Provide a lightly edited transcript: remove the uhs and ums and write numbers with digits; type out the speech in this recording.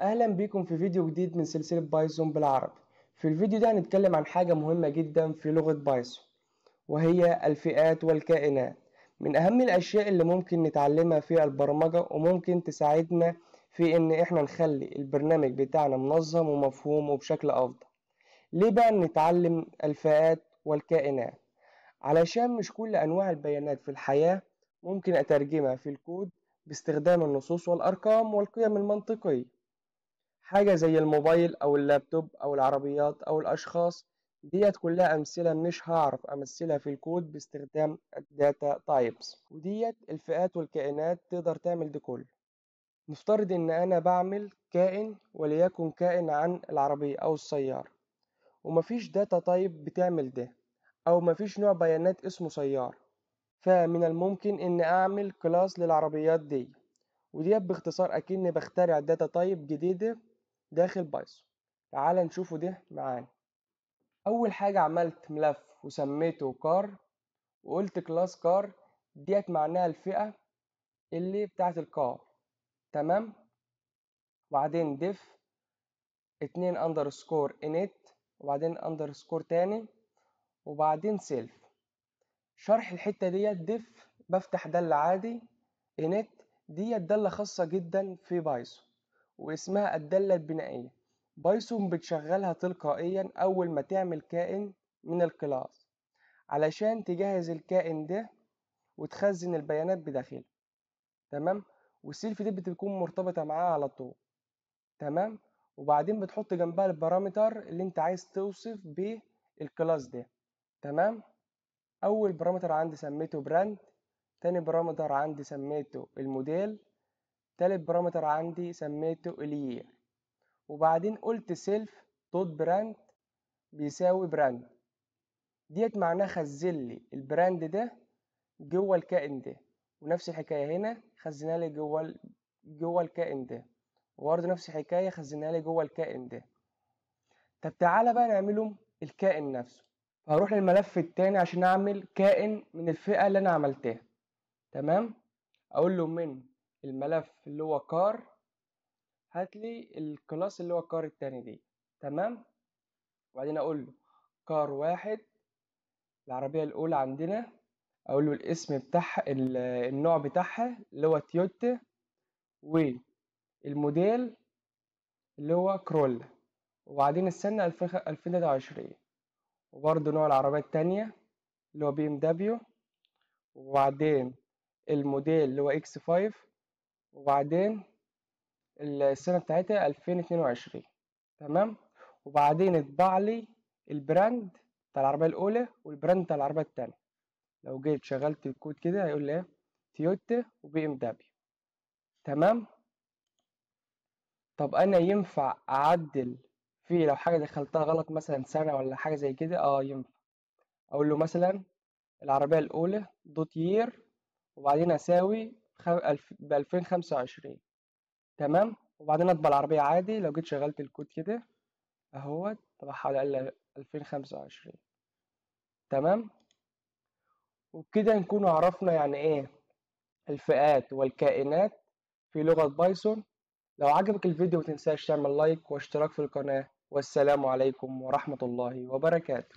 اهلا بيكم في فيديو جديد من سلسلة بايثون بالعربي. في الفيديو ده هنتكلم عن حاجة مهمة جدا في لغة بايثون، وهي الفئات والكائنات. من اهم الاشياء اللي ممكن نتعلمها في البرمجة، وممكن تساعدنا في ان احنا نخلي البرنامج بتاعنا منظم ومفهوم وبشكل افضل. ليه بقى نتعلم الفئات والكائنات؟ علشان مش كل انواع البيانات في الحياة ممكن اترجمها في الكود باستخدام النصوص والارقام والقيم المنطقية. حاجة زي الموبايل أو اللابتوب أو العربيات أو الأشخاص، ديت كلها أمثلة مش هعرف أمثلها في الكود باستخدام الداتا تايبس، وديت الفئات والكائنات تقدر تعمل ده كله. نفترض إن أنا بعمل كائن، وليكن كائن عن العربية أو السيارة، ومفيش داتا تايب بتعمل ده، أو مفيش نوع بيانات اسمه سيارة. فمن الممكن إن أعمل كلاس للعربيات دي، وديت باختصار أكني بخترع داتا تايب جديدة داخل بايثون. تعال نشوفه ده معانا. اول حاجة عملت ملف وسميته كار، وقلت كلاس كار، ديت معناها الفئة اللي بتاعت الكار. تمام. وبعدين ديف 2 اندرسكور انيت، وبعدين اندرسكور تاني، وبعدين سيلف. شرح الحتة ديت: ديف بفتح دالة عادي، انيت ديت دالة خاصة جدا في بايثون واسمها الدالة البنائية. بايثون بتشغلها تلقائيا أول ما تعمل كائن من الكلاس، علشان تجهز الكائن ده وتخزن البيانات بداخله. تمام. والسيلف دي بتكون مرتبطة معاه على طول. تمام. وبعدين بتحط جنبها البارامتر اللي انت عايز توصف بيه الكلاس ده. تمام. أول بارامتر عندي سميته براند، تاني بارامتر عندي سميته الموديل، تالت بارامتر عندي سميته اليير. وبعدين قلت سيلف دوت براند بيساوي براند، ديت معناه خزن لي البراند ده جوه الكائن ده. ونفس الحكايه هنا خزنها لي جوه الكائن ده، وبرضه نفس الحكايه خزنها لي جوه الكائن ده. طب تعالى بقى نعمله الكائن نفسه. هروح للملف التاني عشان اعمل كائن من الفئه اللي انا عملتها. تمام. اقول له من الملف اللي هو كار هات لي الكلاس اللي هو كار التاني دي. تمام. وبعدين اقول له كار واحد العربية الأولى عندنا، أقول له الاسم بتاعها النوع بتاعها اللي هو تويوتا، والموديل اللي هو كرولا، وبعدين السنة 2023، وبرضه نوع العربية التانية اللي هو بي ام دبليو، وبعدين الموديل اللي هو اكس 5، وبعدين السنة بتاعتها 2022. تمام. وبعدين اطبع لي البراند بتاع العربية الأولى والبراند بتاع العربية التانية. لو جيت شغلت الكود كده هيقول لي ايه؟ تويوتا وبي ام دبليو. تمام. طب انا ينفع اعدل فيه لو حاجه دخلتها غلط، مثلا سنه ولا حاجه زي كده؟ ينفع. اقول له مثلا العربيه الاولى دوت يير، وبعدين اساوي ب 2025. تمام. وبعدين اطبع العربيه عادي. لو جيت شغلت الكود كده اهوت طبعها على 2025. تمام. وبكده نكون عرفنا يعني ايه الفئات والكائنات في لغة بايثون. لو عجبك الفيديو متنساش تعمل لايك واشتراك في القناة، والسلام عليكم ورحمة الله وبركاته.